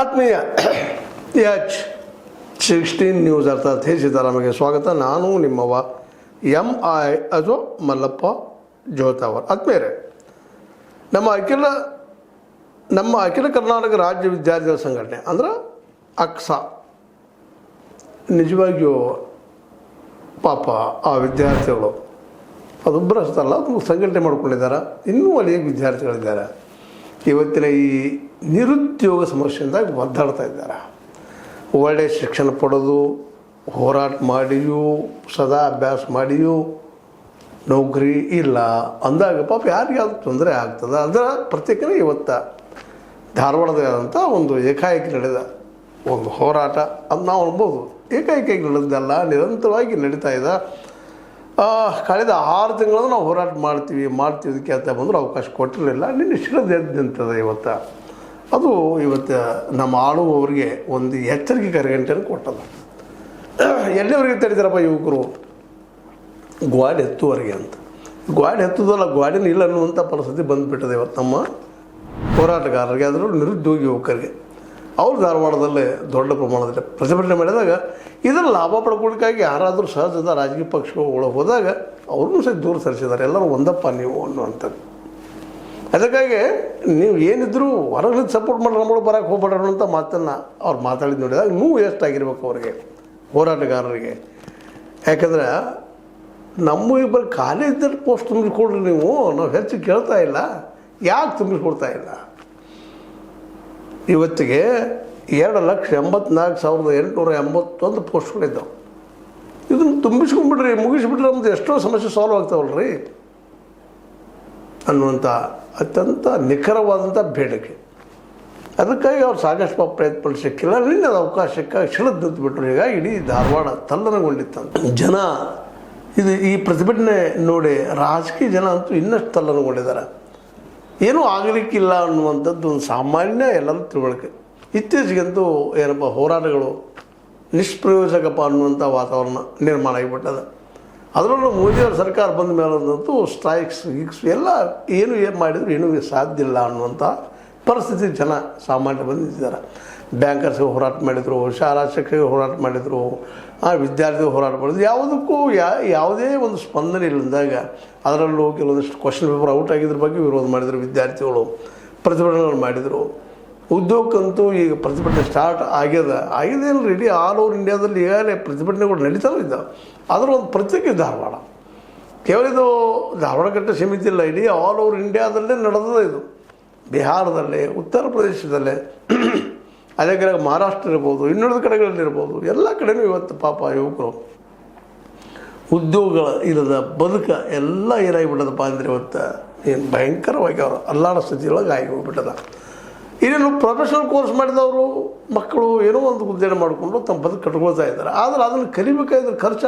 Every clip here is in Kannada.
ಆತ್ಮೀಯ H16 ನ್ಯೂಸ್ ಅರ್ಥಾತ್ ಹೇ ಸೀತಾರಾಮಗೆ ಸ್ವಾಗತ. ನಾನು ನಿಮ್ಮವ MI ಅದು ಮಲ್ಲಪ್ಪ ಜೋತಾವರ್. ಆತ್ಮೀಯರೇ, ನಮ್ಮ ಅಖಿಲ ಕರ್ನಾಟಕ ರಾಜ್ಯ ವಿದ್ಯಾರ್ಥಿಗಳ ಸಂಘಟನೆ ಅಂದ್ರೆ ಅಕ್ಸಾ ನಿಜವಾಗಿಯೂ ಪಾಪ ಆ ವಿದ್ಯಾರ್ಥಿಗಳು ಅದೊಬ್ಬರು ಅಷ್ಟಲ್ಲ, ಅದು ಸಂಘಟನೆ ಮಾಡ್ಕೊಂಡಿದ್ದಾರೆ. ಇನ್ನೂ ಅನೇಕ ವಿದ್ಯಾರ್ಥಿಗಳಿದ್ದಾರೆ ಇವತ್ತಿನ ಈ ನಿರುದ್ಯೋಗ ಸಮಸ್ಯೆಯಿಂದ ಒದ್ದಾಡ್ತಾ ಇದ್ದಾರೆ. ಒಳ್ಳೆಯ ಶಿಕ್ಷಣ ಪಡೆದು ಹೋರಾಟ ಮಾಡಿಯೂ ಸದಾ ಅಭ್ಯಾಸ ಮಾಡಿಯೂ ನೌಕರಿ ಇಲ್ಲ ಅಂದಾಗ ಪಾಪ ಯಾರಿಗಾದ್ರೂ ತೊಂದರೆ ಆಗ್ತದೆ. ಅದರ ಪ್ರತ್ಯೇಕನೇ ಇವತ್ತು ಧಾರವಾಡದಾದಂಥ ಒಂದು ಏಕಾಏಕಿ ನಡೆದ ಒಂದು ಹೋರಾಟ ಅದು ನಾವು ಅನ್ಬೋದು. ಏಕಾಏಕಿ ನಡೆದಲ್ಲ, ನಿರಂತರವಾಗಿ ನಡೀತಾ ಇದೆ. ಕಳೆದ 6 ತಿಂಗಳನ್ನು ನಾವು ಹೋರಾಟ ಮಾಡ್ತೀವಿ ಅದಕ್ಕೆ ಅಂತ ಬಂದರೂ ಅವಕಾಶ ಕೊಟ್ಟಿರಲಿಲ್ಲ. ನಿನ್ನೆ ಶಿರದೆದ್ದಂಥದ್ದು ಇವತ್ತು ಅದು ಇವತ್ತು ನಮ್ಮ ಆಳುವವರಿಗೆ ಒಂದು ಎಚ್ಚರಿಕೆ ಕರೆಗಂಟೆಯನ್ನು ಕೊಟ್ಟದ. ಎಲ್ಲಿವರೆಗೆ ತಡೀತಾರಪ್ಪ ಯುವಕರು? ಗ್ವಾಡಿ ಎತ್ತುವರೆಗೆ ಅಂತ. ಗ್ವಾಡಿ ಎತ್ತುದಲ್ಲ, ಗ್ವಾಡಿನ ಇಲ್ಲ ಅನ್ನುವಂಥ ಪರಿಸ್ಥಿತಿ ಬಂದುಬಿಟ್ಟದೆ ಇವತ್ತು ನಮ್ಮ ಹೋರಾಟಗಾರರಿಗೆ, ಅದರಲ್ಲೂ ನಿರುದ್ಯೋಗಿ ಯುವಕರಿಗೆ. ಅವರು ಧಾರವಾಡದಲ್ಲೇ ದೊಡ್ಡ ಪ್ರಮಾಣದಲ್ಲಿ ಪ್ರತಿಭಟನೆ ಮಾಡಿದಾಗ ಇದರ ಲಾಭ ಪಡ್ಕೊಳ್ಳಿಕ್ಕಾಗಿ ಯಾರಾದರೂ ಸಹಜದ ರಾಜಕೀಯ ಪಕ್ಷಗಳು ಒಳಗೆ ಹೋದಾಗ ಅವ್ರನ್ನೂ ಸಹ ದೂರ ಸರಿಸಿದ್ದಾರೆ. ಎಲ್ಲರೂ ಒಂದಪ್ಪ ನೀವು ಅನ್ನುವಂಥದ್ದು. ಅದಕ್ಕಾಗಿ ನೀವು ಏನಿದ್ರು ಹೊರಗೆ ಸಪೋರ್ಟ್ ಮಾಡಿ ನಮ್ಮಳು ಬರೋಕ್ಕೆ ಹೋಗ್ಬೇಡ್ರ ಅಂತ ಮಾತನ್ನು ಅವ್ರು ಮಾತಾಡಿದ್ದು ನೋಡಿದಾಗ ನೋವು ಎಷ್ಟಾಗಿರ್ಬೇಕು ಅವ್ರಿಗೆ, ಹೋರಾಟಗಾರರಿಗೆ. ಯಾಕಂದ್ರೆ ನಮ್ಮ ಇಬ್ಬರು ಖಾಲಿ ಇದ್ದರೆ ಪೋಸ್ಟ್ ತುಂಬಿಸ್ಕೊಡ್ರಿ ನೀವು, ನಾವು ಹೆಚ್ಚು ಕೇಳ್ತಾ ಇಲ್ಲ. ಯಾಕೆ ತುಂಬಿಸ್ಕೊಡ್ತಾ ಇಲ್ಲ? ಇವತ್ತಿಗೆ 2,84,881 ಪೋಸ್ಟ್ಗಳಿದ್ದಾವೆ. ಇದನ್ನು ತುಂಬಿಸ್ಕೊಂಡ್ಬಿಡ್ರಿ, ಮುಗಿಸ್ಬಿಟ್ರೆ ನಮ್ದು ಎಷ್ಟೋ ಸಮಸ್ಯೆ ಸಾಲ್ವ್ ಆಗ್ತಾವಲ್ರಿ ಅನ್ನುವಂಥ ಅತ್ಯಂತ ನಿಖರವಾದಂಥ ಬೇಡಿಕೆ. ಅದಕ್ಕಾಗಿ ಅವ್ರು ಸಾಕಷ್ಟು ಪ್ರಯತ್ನ ಸಿಕ್ಕಿಲ್ಲ. ನಿನ್ನೆ ಅದು ಅವಕಾಶ ಸಿಕ್ಕಾಗಿ ಶಿಳದ್ದು ಬಿಟ್ಟರು. ಹೀಗಾಗಿ ಇಡೀ ಧಾರವಾಡ ತಲ್ಲಣಗೊಂಡಿತ್ತಂತ ಜನ. ಈ ಪ್ರತಿಭಟನೆ ನೋಡಿ ರಾಜಕೀಯ ಜನ ಅಂತೂ ಇನ್ನಷ್ಟು ತಲ್ಲಣಗೊಂಡಿದ್ದಾರೆ. ಏನೂ ಆಗಲಿಕ್ಕಿಲ್ಲ ಅನ್ನುವಂಥದ್ದು ಒಂದು ಸಾಮಾನ್ಯ ಎಲ್ಲರೂ ತಿಳುವಳಿಕೆ. ಇತ್ತೀಚೆಗಂತೂ ಏನಪ್ಪ ಹೋರಾಟಗಳು ನಿಷ್ಪ್ರಯೋಜಕಪ್ಪ ಅನ್ನುವಂಥ ವಾತಾವರಣ ನಿರ್ಮಾಣ ಆಗಿಬಿಟ್ಟದ. ಅದರಲ್ಲೂ ಮೋದಿಯವ್ರ ಸರ್ಕಾರ ಬಂದ ಮೇಲಂತೂ ಸ್ಟ್ರೈಕ್ಸ್ ಎಲ್ಲ ಏನು ಮಾಡಿದ್ರು ಏನೂ ಸಾಧ್ಯ ಇಲ್ಲ ಅನ್ನುವಂಥ ಪರಿಸ್ಥಿತಿ ಜನ ಸಾಮಾನ್ಯ ಬಂದಿದ್ದಾರೆ. ಬ್ಯಾಂಕರ್ಸ್ಗೆ ಹೋರಾಟ ಮಾಡಿದರು, ಶಾಲಾ ಶಿಕ್ಷಕರಿಗೆ ಹೋರಾಟ ಮಾಡಿದರು, ವಿದ್ಯಾರ್ಥಿಗಳು ಹೋರಾಟ ಮಾಡಿದ್ರು. ಯಾವುದಕ್ಕೂ ಯಾವುದೇ ಒಂದು ಸ್ಪಂದನೆ ಇಲ್ಲದಾಗ ಅದರಲ್ಲೂ ಕೆಲವೊಂದಿಷ್ಟು ಕ್ವಶನ್ ಪೇಪರ್ ಔಟ್ ಆಗಿದ್ರ ಬಗ್ಗೆ ವಿರೋಧ ಮಾಡಿದರು ವಿದ್ಯಾರ್ಥಿಗಳು, ಪ್ರತಿಭಟನೆಗಳು ಮಾಡಿದರು. ಉದ್ಯೋಗಕ್ಕಂತೂ ಈಗ ಪ್ರತಿಭಟನೆ ಸ್ಟಾರ್ಟ್ ಆಗಿದೇನು ಇಡೀ ಆಲ್ ಓವರ್ ಇಂಡಿಯಾದಲ್ಲಿ ಈಗಾಗಲೇ ಪ್ರತಿಭಟನೆಗಳು ನಡೀತಾವೆ ಇದ್ದಾವೆ. ಅದರ ಒಂದು ಪ್ರತ್ಯೇಕ ಧಾರವಾಡ, ಕೇವಲ ಇದು ಧಾರವಾಡ ಕಟ್ಟೆ ಸೀಮಿತ ಇಲ್ಲ, ಇಡೀ ಆಲ್ ಓವರ್ ಇಂಡಿಯಾದಲ್ಲೇ ನಡೆದದೆ ಇದು. ಬಿಹಾರದಲ್ಲೇ, ಉತ್ತರ ಪ್ರದೇಶದಲ್ಲೇ, ಅದೇ ಕಡೆ ಮಹಾರಾಷ್ಟ್ರ ಇರ್ಬೋದು, ಇನ್ನುಳಿದ ಕಡೆಗಳಲ್ಲಿರ್ಬೋದು, ಎಲ್ಲ ಕಡೆಯೂ ಇವತ್ತು ಪಾಪ ಯುವಕರು ಉದ್ಯೋಗ ಇಲ್ಲದ ಬದುಕ ಎಲ್ಲ ಏನಾಗಿಬಿಟ್ಟದಪ್ಪ ಅಂದರೆ ಇವತ್ತು ಏನು ಭಯಂಕರವಾಗಿ ಅವರು ಅಲ್ಲಾಡೋ ಸ್ಥಿತಿಯೊಳಗೆ ಆಗಿ ಹೋಗ್ಬಿಟ್ಟದ. ಇನ್ನೇನು ಪ್ರೊಫೆಷನಲ್ ಕೋರ್ಸ್ ಮಾಡಿದವರು ಮಕ್ಕಳು ಏನೋ ಒಂದು ಉದ್ಯೋಗ ಮಾಡಿಕೊಂಡು ತಮ್ಮ ಬದುಕು ಕಟ್ಕೊಳ್ತಾ ಇದ್ದಾರೆ. ಆದರೆ ಅದನ್ನು ಕಲಿಬೇಕಾದ್ರೆ ಖರ್ಚ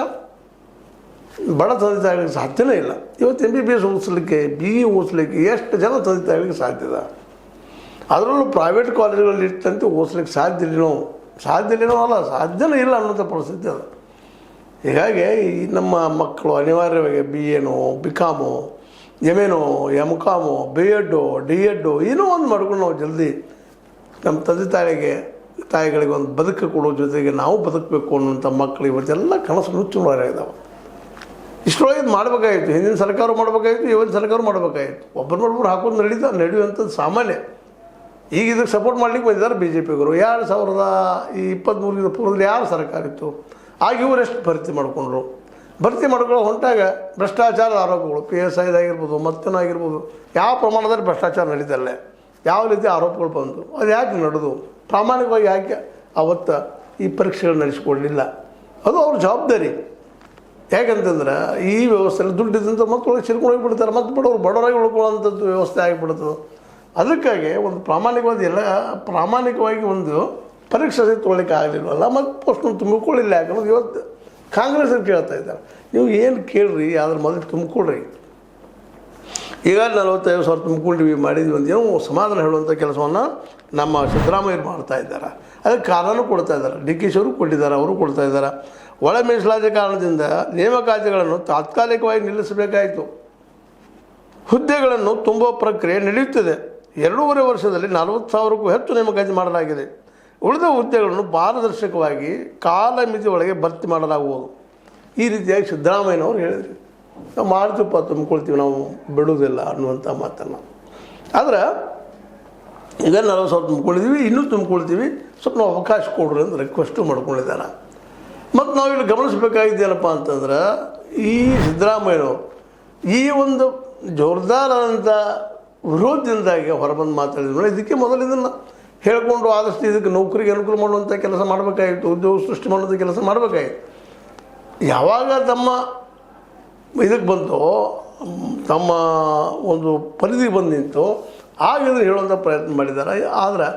ಬಡ ತಂದೆ ತಾಯಿಗಳಿಗೆ ಸಾಧ್ಯನೇ ಇಲ್ಲ. ಇವತ್ತು MBBS ಓದಿಸ್ಲಿಕ್ಕೆ, BE ಓದಿಸ್ಲಿಕ್ಕೆ ಎಷ್ಟು ಜನ ತಂದೆ ತಾಯಿಗಳಿಗೆ ಸಾಧ್ಯ ಇದೆ? ಅದರಲ್ಲೂ ಪ್ರೈವೇಟ್ ಕಾಲೇಜುಗಳಲ್ಲಿ ಇಟ್ಟಂತೆ ಓದಿಸ್ಲಿಕ್ಕೆ ಸಾಧ್ಯನೋ ಅಲ್ಲ, ಸಾಧ್ಯನೇ ಇಲ್ಲ ಅನ್ನೋಂಥ ಪರಿಸ್ಥಿತಿ ಅದು. ಹೀಗಾಗಿ ನಮ್ಮ ಮಕ್ಕಳು ಅನಿವಾರ್ಯವಾಗಿ BA BCom MA MCom B.Ed D.Ed ಏನೋ ಒಂದು ಮಾಡ್ಕೊಂಡು ನಾವು ಜಲ್ದಿ ನಮ್ಮ ತಂದೆ ತಾಯಿಗಳಿಗೆ ಒಂದು ಬದುಕು ಕೊಡೋ ಜೊತೆಗೆ ನಾವು ಬದುಕಬೇಕು ಅನ್ನೋಂಥ ಮಕ್ಕಳು ಇವತ್ತೆಲ್ಲ ಕನಸು ನುಚ್ಚುಳಾಗಿದ್ದಾವೆ. ಇಷ್ಟೊಳಗೆ ಇದು ಮಾಡಬೇಕಾಗಿತ್ತು, ಹಿಂದಿನ ಸರ್ಕಾರ ಮಾಡಬೇಕಾಗಿತ್ತು, ಇವತ್ತು ಸರ್ಕಾರ ಮಾಡಬೇಕಾಗಿತ್ತು. ಒಬ್ಬರನ್ನೊಬ್ಬರು ಹಾಕೊಂಡು ನಡೆಯುವಂಥದ್ದು ಸಾಮಾನ್ಯ. ಈಗ ಇದಕ್ಕೆ ಸಪೋರ್ಟ್ ಮಾಡ್ಲಿಕ್ಕೆ ಬಂದಿದ್ದಾರೆ BJPಗರು. 2023 ಪೂರ್ವದಲ್ಲಿ ಯಾರು ಸರ್ಕಾರ ಇತ್ತು? ಆಗ ಇವರೆಷ್ಟು ಭರ್ತಿ ಮಾಡಿಕೊಂಡ್ರು. ಭರ್ತಿ ಮಾಡ್ಕೊಳ್ಳೋ ಹೊಂಟಾಗ ಭ್ರಷ್ಟಾಚಾರದ ಆರೋಪಗಳು PSI ಆಗಿರ್ಬೋದು, ಮತ್ತೇನಾಗಿರ್ಬೋದು, ಯಾವ ಪ್ರಮಾಣದಲ್ಲಿ ಭ್ರಷ್ಟಾಚಾರ ನಡೀತಲ್ಲೇ, ಯಾವ ರೀತಿ ಆರೋಪಗಳು ಬಂದು ಅದು ಯಾಕೆ ನಡೆದು, ಪ್ರಾಮಾಣಿಕವಾಗಿ ಯಾಕೆ ಅವತ್ತು ಈ ಪರೀಕ್ಷೆಗಳು ನಡೆಸ್ಕೊಡ್ಲಿಲ್ಲ? ಅದು ಅವ್ರ ಜವಾಬ್ದಾರಿ. ಯಾಕಂತಂದ್ರೆ ಈ ವ್ಯವಸ್ಥೆಯಲ್ಲಿ ದುಡ್ಡಿದ್ದಂಥ ಮಕ್ಕಳು ಸಿರ್ಕೊಂಡು ಹೋಗಿಬಿಡ್ತಾರೆ, ಮತ್ತು ಬಡವರಾಗಿ ಉಳ್ಕೊಳ್ಳೋಂಥದ್ದು ವ್ಯವಸ್ಥೆ ಆಗಿಬಿಡ್ತದೆ. ಅದಕ್ಕಾಗಿ ಒಂದು ಪ್ರಾಮಾಣಿಕವಾಗಿ ಒಂದು ಪರೀಕ್ಷೆ ತೊಗೊಳ್ಳಿಕ್ಕೆ ಆಗಲಿಲ್ವಲ್ಲ, ಮತ್ತು ಪೋಸ್ಟ್ನ ತುಂಬಿಕೊಳ್ಳಿಲ್ಲ. ಯಾಕಂದ್ರೆ ಇವತ್ತು ಕಾಂಗ್ರೆಸ್ಸಲ್ಲಿ ಕೇಳ್ತಾ ಇದ್ದಾರೆ, ನೀವು ಏನು ಕೇಳ್ರಿ, ಅದ್ರ ಮೊದಲು ತುಂಬಿಕೊಡ್ರಿ. ಈಗ 45,000 ತುಂಬಿಕೊಂಡಿವಿ ಮಾಡಿದ್ವಿ ಅಂತ ಏನೋ ಸಮಾಧಾನ ಹೇಳುವಂಥ ಕೆಲಸವನ್ನು ನಮ್ಮ ಸಿದ್ದರಾಮಯ್ಯರು ಮಾಡ್ತಾ ಇದ್ದಾರೆ. ಅದಕ್ಕೆ ಕಾರಣನೂ ಕೊಡ್ತಾ ಇದ್ದಾರೆ. DK ಶಿವರು ಕೊಟ್ಟಿದ್ದಾರೆ, ಅವರು ಕೊಡ್ತಾ ಇದ್ದಾರೆ. ಒಳ ಮೀಸಲಾತಿ ಕಾರಣದಿಂದ ನೇಮಕಾತಿಗಳನ್ನು ತಾತ್ಕಾಲಿಕವಾಗಿ ನಿಲ್ಲಿಸಬೇಕಾಯಿತು. ಹುದ್ದೆಗಳನ್ನು ತುಂಬುವ ಪ್ರಕ್ರಿಯೆ ನಡೆಯುತ್ತದೆ. 2.5 ವರ್ಷದಲ್ಲಿ 40,000ಕ್ಕೂ ಹೆಚ್ಚು ನೇಮಕಾತಿ ಮಾಡಲಾಗಿದೆ. ಉಳಿದ ಹುದ್ದೆಗಳನ್ನು ಪಾರದರ್ಶಕವಾಗಿ ಕಾಲಮಿತಿ ಒಳಗೆ ಭರ್ತಿ ಮಾಡಲಾಗುವುದು. ಈ ರೀತಿಯಾಗಿ ಸಿದ್ದರಾಮಯ್ಯನವರು ಹೇಳಿದರು. ನಾವು ಮಾಡ್ತೀವಪ್ಪ, ತುಂಬಿಕೊಳ್ತೀವಿ, ನಾವು ಬಿಡುವುದಿಲ್ಲ ಅನ್ನುವಂಥ ಮಾತನ್ನು. ಆದ್ರೆ ಈಗ 40,000 ತುಂಬಿಕೊಂಡಿದ್ದೀವಿ, ಇನ್ನೂ ತುಂಬಿಕೊಳ್ತೀವಿ, ಸ್ವಲ್ಪ ನಾವು ಅವಕಾಶ ಕೊಡ್ರಿ ಅಂತ ರಿಕ್ವೆಸ್ಟು ಮಾಡ್ಕೊಂಡಿದ್ದಾರೆ. ಮತ್ತು ನಾವು ಇಲ್ಲಿ ಗಮನಿಸಬೇಕಾಗಿದ್ದೇನಪ್ಪ ಅಂತಂದ್ರೆ, ಈ ಸಿದ್ದರಾಮಯ್ಯನವರು ಈ ಒಂದು ಜೋರ್ದಾರಂಥ ವಿರೋಧದಿಂದಾಗಿ ಹೊರಬಂದು ಮಾತಾಡಿದ್ರು. ಇದಕ್ಕೆ ಮೊದಲು ಇದನ್ನು ಹೇಳಿಕೊಂಡು ಆದಷ್ಟು ಇದಕ್ಕೆ ನೌಕರಿಗೆ ಅನುಕೂಲ ಮಾಡುವಂಥ ಕೆಲಸ ಮಾಡಬೇಕಾಗಿತ್ತು, ಉದ್ಯೋಗ ಸೃಷ್ಟಿ ಮಾಡುವಂಥ ಕೆಲಸ ಮಾಡಬೇಕಾಗಿತ್ತು. ಯಾವಾಗ ತಮ್ಮ ಇದಕ್ಕೆ ಬಂತು, ತಮ್ಮ ಒಂದು ಪರಿಧಿಗೆ ಬಂದು ನಿಂತು ಆಗ ಇದನ್ನು ಹೇಳುವಂಥ ಪ್ರಯತ್ನ ಮಾಡಿದ್ದಾರೆ. ಆದರೆ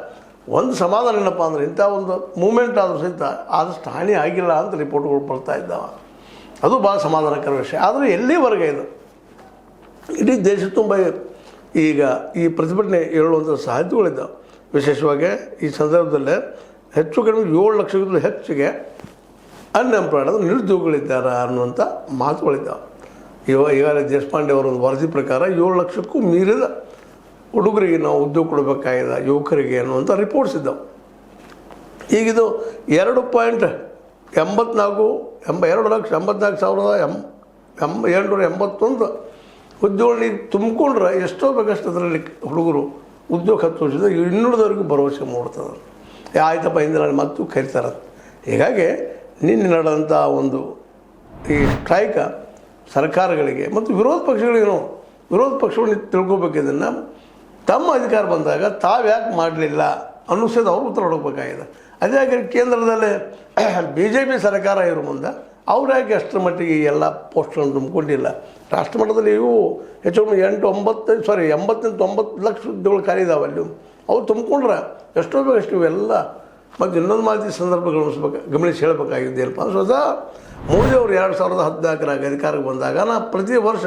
ಒಂದು ಸಮಾಧಾನ ಏನಪ್ಪ ಅಂದರೆ, ಇಂಥ ಒಂದು ಮೂಮೆಂಟ್ ಆದರೂ ಸಹಿತ ಆದಷ್ಟು ಹಾನಿ ಆಗಿಲ್ಲ ಅಂತ ರಿಪೋರ್ಟ್ಗಳು ಬರ್ತಾ ಇದ್ದಾವೆ. ಅದು ಭಾಳ ಸಮಾಧಾನಕರ ವಿಷಯ. ಆದರೆ ಎಲ್ಲಿವರೆಗೆ ಇದು ಇಡೀ ದೇಶ ತುಂಬ ಈಗ ಈ ಪ್ರತಿಭಟನೆ ಹೇಳುವಂಥ ಸಾಧ್ಯತೆಗಳಿದ್ದಾವೆ. ವಿಶೇಷವಾಗಿ ಈ ಸಂದರ್ಭದಲ್ಲೇ ಹೆಚ್ಚು ಕಡಿಮೆ 7 ಲಕ್ಷಕ್ಕಿಂತ ಹೆಚ್ಚಿಗೆ ಅನ್ಎಂಪ್ಲಾಯ್ಡ್ ಅಂದರೆ ನಿರುದ್ಯೋಗಿಗಳಿದ್ದಾರೆ ಅನ್ನುವಂಥ ಮಾತುಗಳಿದ್ದಾವೆ. ಈಗಾಗಲೇ ದೇಶಪಾಂಡೆ ಅವರ ಒಂದು ವರದಿ ಪ್ರಕಾರ 7 ಲಕ್ಷಕ್ಕೂ ಮೀರಿದ ಹುಡುಗರಿಗೆ ನಾವು ಉದ್ಯೋಗ ಕೊಡಬೇಕಾಗಿದೆ, ಯುವಕರಿಗೆ ಅನ್ನುವಂಥ ರಿಪೋರ್ಟ್ಸ್ ಇದ್ದಾವೆ. ಈಗಿದು 2,84,781 ಉದ್ಯೋಗ ತುಂಬಿಕೊಂಡ್ರೆ ಎಷ್ಟೋ ಬೇಕಷ್ಟು ಅದರಲ್ಲಿ ಹುಡುಗರು ಉದ್ಯೋಗ 10 ವರ್ಷದ ಇನ್ನುಳಿದವರೆಗೂ ಭರವಸೆ ಮೂಡ್ತದೆ. ಆಯ್ತಪ್ಪ ಹಿಂದಿನ ಮತ್ತು ಕರಿತಾರೆ. ಹೀಗಾಗಿ ನಿನ್ನೆ ನಡೆದಂಥ ಒಂದು ಈ ಸ್ಟ್ರೈಕ ಸರ್ಕಾರಗಳಿಗೆ ಮತ್ತು ವಿರೋಧ ಪಕ್ಷಗಳಿಗೂ, ವಿರೋಧ ಪಕ್ಷಗಳು ತಿಳ್ಕೊಬೇಕಿದ್ದನ್ನು ತಮ್ಮ ಅಧಿಕಾರ ಬಂದಾಗ ತಾವು ಯಾಕೆ ಮಾಡಲಿಲ್ಲ ಅನ್ನಿಸೋದು ಅವ್ರು ಉತ್ತರ ಹುಡುಕಬೇಕಾಗಿದೆ. ಅದೇ ಹಾಗೆ ಕೇಂದ್ರದಲ್ಲಿ BJP ಸರ್ಕಾರ ಇರೋ ಮುಂದೆ ಅವ್ರು ಯಾಕೆ ಅಷ್ಟರ ಮಟ್ಟಿಗೆ ಎಲ್ಲ ಪೋಸ್ಟ್ಗಳನ್ನು ತುಂಬಿಕೊಂಡಿಲ್ಲ. ರಾಷ್ಟ್ರ ಮಟ್ಟದಲ್ಲಿ ಇವು ಹೆಚ್ಚು ಕಮ್ಮಿ 80-90 ಲಕ್ಷ ಹುದ್ದೆಗಳು ಖಾಲಿ ಇದಾವೆ. ಅಲ್ಲಿ ಅವು ತುಂಬಿಕೊಂಡ್ರೆ ಎಷ್ಟೋ ಬೇಕಷ್ಟು ಇವೆಲ್ಲ. ಮತ್ತು ಇನ್ನೊಂದು ಮಾತಿ ಸಂದರ್ಭಗಳು ಗಮನಿಸಿ ಹೇಳಬೇಕಾಗಿದ್ದೇನಪ್ಪ ಅಂದ್ರೆ, ಸ್ವತಃ ಮೋದಿಯವರು 2014 ಅಧಿಕಾರಕ್ಕೆ ಬಂದಾಗ ಪ್ರತಿ ವರ್ಷ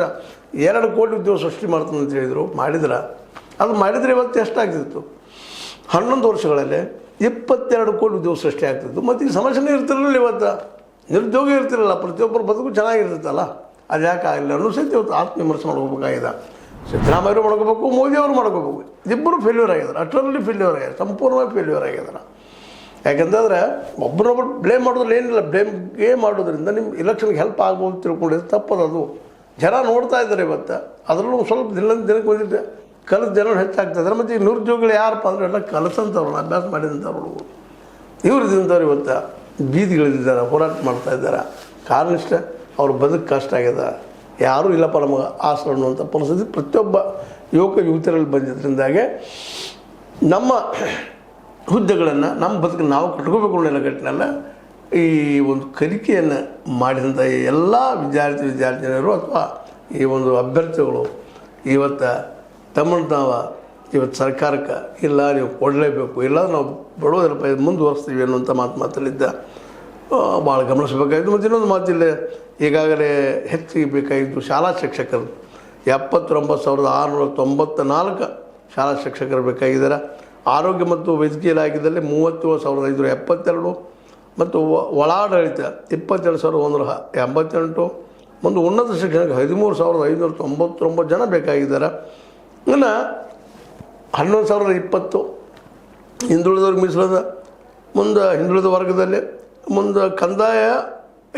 2 ಕೋಟಿ ಉದ್ಯೋಗ ಸೃಷ್ಟಿ ಮಾಡ್ತೀನಿ ಅಂತ ಹೇಳಿದರು. ಅದು ಮಾಡಿದರೆ ಇವತ್ತು ಎಷ್ಟಾಗ್ತಿತ್ತು? 11 ವರ್ಷಗಳಲ್ಲಿ 22 ಕೋಟಿ ಉದ್ಯೋಗ ಸೃಷ್ಟಿ ಆಗ್ತಿತ್ತು. ಮತ್ತು ಈ ಸಮಸ್ಯೆನೇ ಇರ್ತಿರಲಿಲ್ಲ. ಇವತ್ತು ನಿರುದ್ಯೋಗ ಇರ್ತಿರಲಿಲ್ಲ, ಪ್ರತಿಯೊಬ್ಬರ ಬದುಕು ಚೆನ್ನಾಗಿರ್ತೈತಲ್ಲ. ಅದು ಯಾಕೆ ಆಗಲಿಲ್ಲ ಅನ್ನೋ ಸಹಿತ ಇವತ್ತು ಆತ್ಮವಿಮರ್ಶೆ ಮಾಡ್ಕೋಬೇಕಾಗಿದೆ. ಸಿದ್ದರಾಮಯ್ಯರು ಮಾಡ್ಕೋಬೇಕು, ಮೋದಿಯವರು ಮಾಡ್ಕೋಬೇಕು. ಇಬ್ಬರು ಫೇಲ್ಯೂರ್ ಆಗಿದ್ದಾರೆ, ಅಟ್ರಲ್ಲಿ ಫೇಲ್ಯೂರ್ ಆಗಿದ್ದಾರೆ, ಸಂಪೂರ್ಣವಾಗಿ ಫೇಲ್ಯೂರ್ ಆಗಿದ್ದಾರೆ. ಯಾಕೆಂತಂದರೆ ಒಬ್ಬರೊಬ್ಬರು ಬ್ಲೇಮ್ ಮಾಡೋದ್ರಲ್ಲಿ ಏನಿಲ್ಲ. ಬ್ಲೇಮ್ಗೆ ಮಾಡೋದ್ರಿಂದ ನಿಮ್ಮ ಇಲೆಕ್ಷನ್ಗೆ ಹೆಲ್ಪ್ ಆಗ್ಬೋದು ತಿಳ್ಕೊಂಡಿದ್ದು ತಪ್ಪದದು. ಜನ ನೋಡ್ತಾ ಇದ್ದಾರೆ ಇವತ್ತು. ಅದರಲ್ಲೂ ಸ್ವಲ್ಪ ದಿನಕ್ಕೆ ಬಂದಿದ್ದೆ ಕಲಿತ ಜನ ಹೆಚ್ಚಾಗ್ತಾಯಿದ್ದಾರೆ. ಮತ್ತು ಈ ನಿರುದ್ಯೋಗಿಗಳು ಯಾರಪ್ಪ ಅಂದರೆ ಎಲ್ಲ ಕಲಿತಂಥವ್ರು, ಅಭ್ಯಾಸ ಮಾಡಿದಂಥವ್ರು ಹುಡುಗರು. ಇವ್ರದಿಂದವ್ರು ಇವತ್ತು ಬೀದಿಗಳಿದ್ದಾರೆ, ಹೋರಾಟ ಮಾಡ್ತಾಯಿದ್ದಾರೆ. ಕಾರಣ ಇಷ್ಟೇ, ಅವ್ರ ಬದುಕು ಕಷ್ಟ ಆಗಿದೆ. ಯಾರೂ ಇಲ್ಲಪ್ಪ ನಮಗೆ ಆಸರೆ ಅನ್ನುವಂಥ ಪರಿಸ್ಥಿತಿ ಪ್ರತಿಯೊಬ್ಬ ಯುವಕ ಯುವತಿಯರಲ್ಲಿ ಬಂದಿದ್ದರಿಂದಾಗೆ ನಮ್ಮ ಹುದ್ದೆಗಳನ್ನು ನಮ್ಮ ಬದುಕನ್ನು ನಾವು ಕಟ್ಕೋಬೇಕು ಅನ್ನೋ ನೆಲೆಗಟ್ಟಿನಲ್ಲ ಈ ಒಂದು ಕಲಿಕೆಯನ್ನು ಮಾಡಿದಂಥ ಎಲ್ಲ ವಿದ್ಯಾರ್ಥಿನಿಯರು ಅಥವಾ ಈ ಒಂದು ಅಭ್ಯರ್ಥಿಗಳು ಇವತ್ತು ತಮ್ಮನ್ನು ನಾವು ಇವತ್ತು ಸರ್ಕಾರಕ್ಕೆ ಇಲ್ಲ ನೀವು ಕೊಡಲೇಬೇಕು, ಇಲ್ಲ ನಾವು ಬಿಡೋದಿಲ್ಲಪ್ಪ, ಇದು ಮುಂದುವರಿಸ್ತೀವಿ ಅನ್ನುವಂಥ ಮಾತಲ್ಲಿದ್ದ ಭಾಳ ಗಮನಿಸಬೇಕಾಗಿತ್ತು. ಮತ್ತು ಇನ್ನೊಂದು ಮಾತಿಲ್ಲ, ಈಗಾಗಲೇ ಹೆಚ್ಚಿಗೆ ಬೇಕಾಗಿದ್ದು ಶಾಲಾ ಶಿಕ್ಷಕರು 79,694 ಶಾಲಾ ಶಿಕ್ಷಕರು ಬೇಕಾಗಿದ್ದಾರೆ. ಆರೋಗ್ಯ ಮತ್ತು ವೈದ್ಯಕೀಯ ಇಲಾಖೆಯಲ್ಲಿ 37,572 ಮತ್ತು ಒಳಾಡಳಿತ 22,188 ಮತ್ತು ಉನ್ನತ ಶಿಕ್ಷಣಕ್ಕೆ 13,599 ಜನ ಬೇಕಾಗಿದ್ದಾರೆ. ಇನ್ನು 11,020 ಹಿಂದುಳಿದವ್ರಿಗೆ ಮೀಸಲದ. ಮುಂದೆ ಹಿಂದುಳಿದ ವರ್ಗದಲ್ಲಿ ಮುಂದೆ ಕಂದಾಯ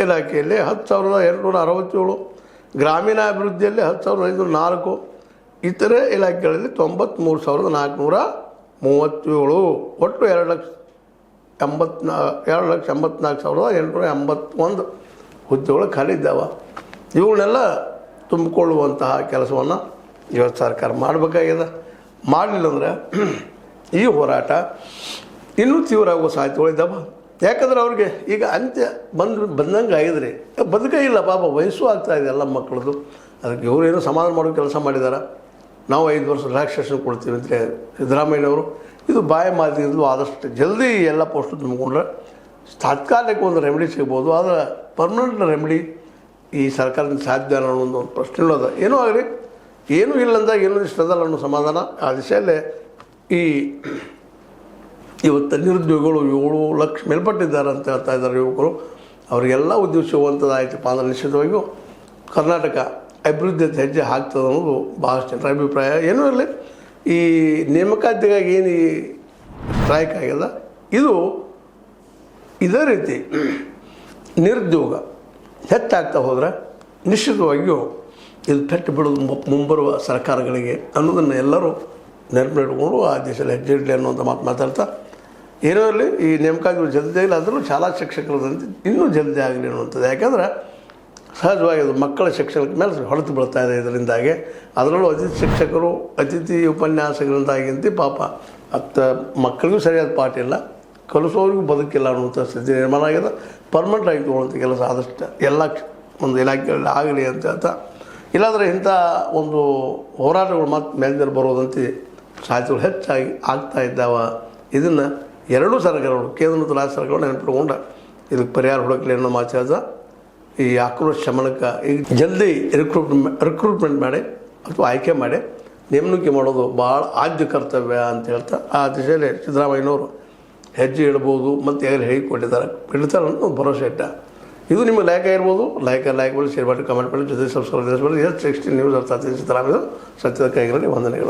ಇಲಾಖೆಯಲ್ಲಿ 10,267, ಗ್ರಾಮೀಣಾಭಿವೃದ್ಧಿಯಲ್ಲಿ 10,504, ಇತರೆ ಇಲಾಖೆಗಳಲ್ಲಿ 93,437, ಒಟ್ಟು 2,84,881 ಹುದ್ದೆಗಳು ಖಾಲಿ ಇದ್ದಾವೆ. ಇವುಗಳನ್ನೆಲ್ಲ ತುಂಬಿಕೊಳ್ಳುವಂತಹ ಕೆಲಸವನ್ನು ಇವತ್ತು ಸರ್ಕಾರ ಮಾಡಬೇಕಾಗಿದೆ. ಮಾಡಲಿಲ್ಲ ಅಂದರೆ ಈ ಹೋರಾಟ ಇನ್ನೂ ತೀವ್ರ ಆಗುವ ಸಾಧ್ಯತೆಗಳಿದ್ದಾವೆ. ಯಾಕಂದ್ರೆ ಅವ್ರಿಗೆ ಈಗ ಅಂತ್ಯ ಬಂದಂಗೆ ಆಗಿದ್ರಿ, ಬದುಕೇ ಇಲ್ಲ ಪಾಪ, ವಯಸ್ಸು ಆಗ್ತಾಯಿದೆ ಎಲ್ಲ ಮಕ್ಕಳದು. ಅದಕ್ಕೆ ಇವರೇನು ಸಮಾಧಾನ ಮಾಡೋ ಕೆಲಸ ಮಾಡಿದ್ದಾರೆ. ನಾವು 5 ವರ್ಷ ರಿಲ್ಯಾಕ್ಸೇಷನ್ ಕೊಡ್ತೀವಿ ಅಂತ ಸಿದ್ದರಾಮಯ್ಯನವರು ಇದು ಬಾಯಿ ಮಾತಿದ್ದು ಆದಷ್ಟು ಜಲ್ದಿ ಎಲ್ಲ ಪೋಸ್ಟು ತುಂಬಿಕೊಂಡ್ರೆ ತಾತ್ಕಾಲಿಕ ಒಂದು ರೆಮಿಡಿ ಸಿಗ್ಬೋದು. ಆದರೆ ಪರ್ಮನೆಂಟ್ ರೆಮಿಡಿ ಈ ಸರ್ಕಾರದಿಂದ ಸಾಧ್ಯ ಅನ್ನೋ ಒಂದು ಪ್ರಶ್ನೆ ಇಲ್ಲದ. ಏನೂ ಆಗಲಿ, ಏನೂ ಇಲ್ಲಂದಾಗ ಏನೂ ಇಷ್ಟದಲ್ಲ ಅನ್ನೋ ಸಮಾಧಾನ. ಆ ದಿಶೆಯಲ್ಲೇ ಇವತ್ತು ನಿರುದ್ಯೋಗಿಗಳು 7 ಲಕ್ಷ ಮೇಲ್ಪಟ್ಟಿದ್ದಾರೆ ಅಂತ ಹೇಳ್ತಾ ಇದ್ದಾರೆ ಯುವಕರು. ಅವರಿಗೆಲ್ಲ ಉದ್ಯೋಗ ಸಿಗುವಂಥದ್ದಾಯ್ತಪ್ಪ ಅಂದರೆ ನಿಶ್ಚಿತವಾಗಿಯೂ ಕರ್ನಾಟಕ ಅಭಿವೃದ್ಧಿ ಹೆಜ್ಜೆ ಆಗ್ತದೆ ಅನ್ನೋದು ಭಾಳಷ್ಟು ಜನರ ಅಭಿಪ್ರಾಯ. ಏನೂ ಇರಲಿ, ಈ ನೇಮಕಾತಿಗಾಗಿ ಏನು ಈ ಸ್ಟ್ರೈಕ್ ಆಗ್ಯದ ಇದೇ ರೀತಿ ನಿರುದ್ಯೋಗ ಹೆಚ್ಚಾಗ್ತಾ ಹೋದರೆ ನಿಶ್ಚಿತವಾಗಿಯೂ ಇದು ಪೆಟ್ಟು ಬಿಡೋದು ಮುಂಬರುವ ಸರ್ಕಾರಗಳಿಗೆ ಅನ್ನೋದನ್ನು ಎಲ್ಲರೂ ನೆನಪಿಟ್ಕೊಂಡು ಆ ದೇಶದಲ್ಲಿ ಹೆಜ್ಜೆ ಇಡಲಿ ಅನ್ನುವಂಥ ಮಾತು ಮಾತಾಡ್ತಾ ಏನೋ ಇರಲಿ ಈ ನೇಮಕಾತಿಗಳು ಜಲ್ದಿ ಇಲ್ಲ ಅಂದರೂ ಶಾಲಾ ಶಿಕ್ಷಕರದಂತೆ ಇನ್ನೂ ಜಲ್ದಿ ಆಗಲಿ ಅನ್ನುವಂಥದ್ದು. ಯಾಕಂದ್ರೆ ಸಹಜವಾಗಿ ಅದು ಮಕ್ಕಳ ಶಿಕ್ಷಣಕ್ಕೆ ಮೇಲೆ ಹೊಡೆತು ಬೀಳ್ತಾ ಇದೆ. ಇದರಿಂದಾಗಿ ಅದರಲ್ಲೂ ಅತಿಥಿ ಶಿಕ್ಷಕರು ಅತಿಥಿ ಉಪನ್ಯಾಸಕರಿಂದಾಗಿಂತ ಪಾಪ ಮಕ್ಕಳಿಗೂ ಸರಿಯಾದ ಪಾಠ ಇಲ್ಲ, ಕಲಿಸೋರಿಗೂ ಬದುಕಿಲ್ಲ ಅನ್ನುವಂಥ ಸ್ಥಿತಿ ನಿರ್ಮಾಣ ಆಗಿದೆ. ಪರ್ಮನೆಂಟ್ ಆಗಿ ತೊಗೊಳ್ಳೋಂಥ ಕೆಲಸ ಆದಷ್ಟು ಎಲ್ಲ ಒಂದು ಇಲಾಖೆಗಳಲ್ಲಿ ಆಗಲಿ ಅಂತ ಹೇಳ್ತಾ, ಇಲ್ಲಾಂದರೆ ಇಂಥ ಒಂದು ಹೋರಾಟಗಳು ಮತ್ತು ಮೇಲ್ಮೇಲೆ ಬರೋದಂತೆ ಸಾಧ್ಯತೆಗಳು ಹೆಚ್ಚಾಗಿ ಆಗ್ತಾ ಇದ್ದಾವ. ಇದನ್ನು ಎರಡೂ ಸರ್ಕಾರಗಳು, ಕೇಂದ್ರ ಮತ್ತು ರಾಜ್ಯ ಸರ್ಕಾರಗಳು ನೆನಪಿಟ್ಕೊಂಡು ಇದಕ್ಕೆ ಪರಿಹಾರ ಹುಡುಕಲಿ ಅನ್ನೋ ಮಾತಾಡ್ತಾ ಈ ಆಕ್ರೋಶ ಶಮನಕ್ಕೆ ಈಗ ಜಲ್ದಿ ರಿಕ್ರೂಟ್ಮೆಂಟ್ ಮಾಡಿ ಅಥವಾ ಆಯ್ಕೆ ಮಾಡಿ ನೇಮಣಿಕೆ ಮಾಡೋದು ಭಾಳ ಆದ್ಯ ಕರ್ತವ್ಯ ಅಂತ ಹೇಳ್ತಾ ಆ ದಿಶೆಯಲ್ಲಿ ಸಿದ್ದರಾಮಯ್ಯನವರು ಹೆಜ್ಜೆ ಇಡ್ಬೋದು ಮತ್ತು ಹೇಗೆ ಹೇಳಿಕೊಟ್ಟಿದ್ದಾರೆ ಅನ್ನೋ ಒಂದು ಭರವಸೆ ಇಟ್ಟ. ಇದು ನಿಮಗೆ ಲೈಕ್ ಆಗಿರ್ಬೋದು. ಲೈಕ್ ಮಾಡಿ, ಶೇರ್ ಮಾಡಿ, ಕಮೆಂಟ್ ಮಾಡಿ, ಜೊತೆ ಸಬ್ಸ್ಕ್ರೈಬ್ ಮಾಡಿ. S16 ನ್ಯೂಸ್ ಅರ್ಥ ಸಿದ್ದರಾಮಯ್ಯ ಸತ್ಯದ ಕೈಗಳಲ್ಲಿ ವಂದನೆಗಳು.